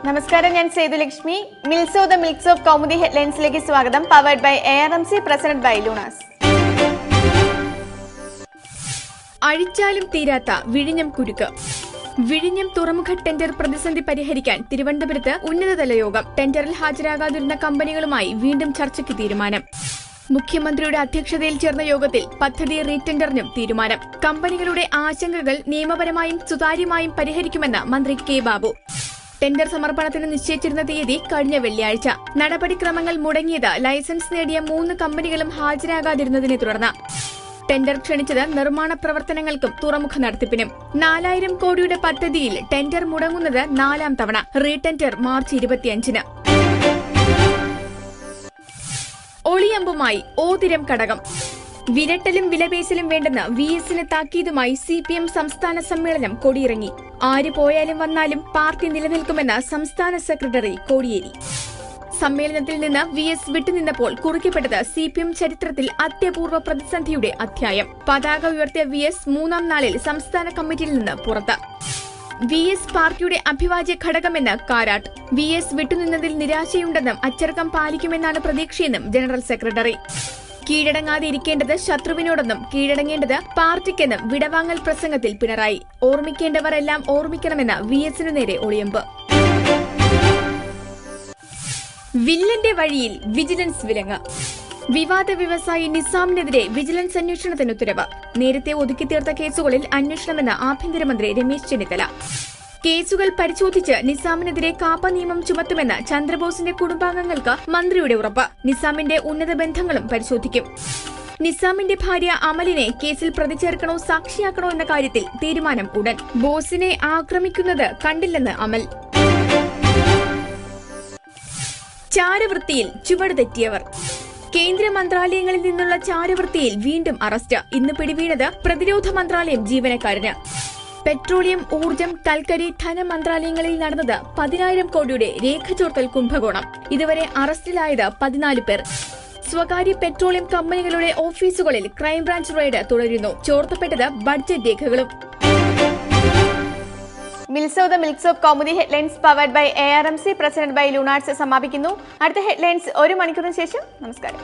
നമസ്കാരം, ഞാൻ സേതുലക്ഷ്മി. മിൽസോ ദ മിൽക്സ് ഓഫ് കൗമുദി ഹെഡ്ലൈൻസിലേക്ക് സ്വാഗതം. Powered by ARMC, presented by Lunars. അഴിച്ചാലും തീരാത്ത വിഴിഞ്ഞം കുരുക്ക്. വിഴിഞ്ഞം തുറമുഖ ടെൻഡർ പ്രതിസന്ധി പരിഹരിക്കാൻ തിരുവനന്തപുരത്ത് ഉന്നതതല യോഗം. ടെൻഡറിൽ ഹാജരാകാതിരുന്ന കമ്പനികളുമായി വീണ്ടും ചർച്ചയ്ക്ക് തീരുമാനം. മുഖ്യമന്ത്രിയുടെ അധ്യക്ഷതയിൽ ചേർന്ന യോഗത്തിൽ പദ്ധതി റീടെൻഡറിനും തീരുമാനം. കമ്പനികളുടെ ആശങ്കകൾ നിയമപരമായും സുതാര്യമായും പരിഹരിക്കുമെന്ന് മന്ത്രി കെ ബാബു. ടെൻഡർ സമർപ്പണത്തിന് നിശ്ചയിച്ചിരുന്ന തീയതി കഴിഞ്ഞ വെള്ളിയാഴ്ച. നടപടിക്രമങ്ങൾ മുടങ്ങിയത് ലൈസൻസ് നേടിയ 3 കമ്പനികളും ഹാജരാകാതിരുന്നതിനെ തുടർന്ന്. ടെൻഡർ ക്ഷണിച്ചത് നിർമ്മാണ പ്രവർത്തനങ്ങൾക്കും തുറമുഖ നടത്തിപ്പിനും. 4000 കോടിയുടെ പദ്ധതിയിൽ ടെൻഡർ മുടങ്ങുന്നത് 4ാം തവണ. Re-tender March 25-ന്. ഒളിയമ്പുമായി ഓതിരം കടകം. വിരട്ടലും വിലപേശലും വേണ്ടെന്ന് VS-ന് താക്കീതുമായി CPM സംസ്ഥാന സമ്മേളനം കൊടിയിറങ്ങി. ആര് പോയാലും വന്നാലും പാർട്ടി നിലനിൽക്കുമെന്ന് സംസ്ഥാന സെക്രട്ടറി കോടിയേരി. സമ്മേളനത്തിൽ നിന്ന് VS വിട്ടുനിന്നപ്പോൾ കുറിക്കപ്പെട്ടത് CPM ചരിത്രത്തിൽ അത്യപൂർവ പ്രതിസന്ധിയുടെ അധ്യായം. പതാക ഉയർത്തിയ VS 3ാം നാളിൽ സംസ്ഥാന കമ്മിറ്റിയിൽ നിന്ന് പുറത്ത്. VS പാർട്ടിയുടെ അഭിവാജ്യ ഘടകമെന്ന് കാരാട്ട്. VS വിട്ടുനിന്നതിൽ നിരാശയുണ്ടെന്നും അച്ചടക്കം പാലിക്കുമെന്നാണ് പ്രതീക്ഷയെന്നും ജനറൽ സെക്രട്ടറി. കീഴടങ്ങാതെ ഇരിക്കേണ്ടത് ശത്രുവിനോടൊന്നും കീഴടങ്ങേണ്ടത് പാർട്ടിക്കെന്നും വിടവാങ്ങൽ പ്രസംഗത്തിൽ പിണറായി. ഓർമ്മിക്കേണ്ടവർ എല്ലാം ഓർമ്മിക്കണമെന്ന VS-നു നേരെ ഒളിയമ്പ്. വില്ലന്റെ വഴിയിൽ വിജിലൻസ് വിലങ്ങ്. വിവാദ വ്യവസായി നിസാമിനെതിരെ വിജിലൻസ് അന്വേഷണത്തിന് ഉത്തരവ്. നേരത്തെ ഒതുക്കിത്തീർത്ത കേസുകളിൽ അന്വേഷണമെന്ന് ആഭ്യന്തരമന്ത്രി രമേശ് ചെന്നിത്തല. കേസുകൾ പരിശോധിച്ച് നിസാമിനെതിരെ കാപ്പ നിയമം ചുമത്തുമെന്ന് ചന്ദ്രബോസിന്റെ കുടുംബാംഗങ്ങൾക്ക് മന്ത്രിയുടെ ഉറപ്പ്. നിസാമിന്റെ ഉന്നത ബന്ധങ്ങളും പരിശോധിക്കും. നിസാമിന്റെ ഭാര്യ അമലിനെ കേസിൽ പ്രതി ചേർക്കണോ സാക്ഷിയാക്കണോ എന്ന കാര്യത്തിൽ തീരുമാനം ഉടൻ. ബോസിനെ ആക്രമിക്കുന്നത് കണ്ടില്ലെന്ന് അമൽ. ചാരവൃത്തിയിൽ ചുവടുതെറ്റിയവർ. കേന്ദ്ര മന്ത്രാലയങ്ങളിൽ നിന്നുള്ള ചാരവൃത്തിയിൽ വീണ്ടും അറസ്റ്റ്. ഇന്ന് പിടിവീണത് പ്രതിരോധ മന്ത്രാലയം ജീവനക്കാരന്. പെട്രോളിയം, ഊർജ്ജം, കൽക്കരി, ധനമന്ത്രാലയങ്ങളിൽ നടന്നത് 10,000 കോടിയുടെ രേഖചോർത്തൽ കുംഭകോണം. ഇതുവരെ അറസ്റ്റിലായത് 14 പേർ. സ്വകാര്യ പെട്രോളിയം കമ്പനികളുടെ ഓഫീസുകളിൽ ക്രൈംബ്രാഞ്ച് റെയ്ഡ് തുടരുന്നു. ചോർത്തപ്പെട്ടത് ബഡ്ജറ്റ് രേഖകളും. മിൽസോ ദ മിൽക്സ് ഓഫ് Kaumudi headlines powered by ARMC, presented by Lunars സമാപിക്കുന്നു. അടുത്ത ഹെഡ്ലൈൻസ് 1 മണിക്കൂറിന് ശേഷം. നമസ്കാരം.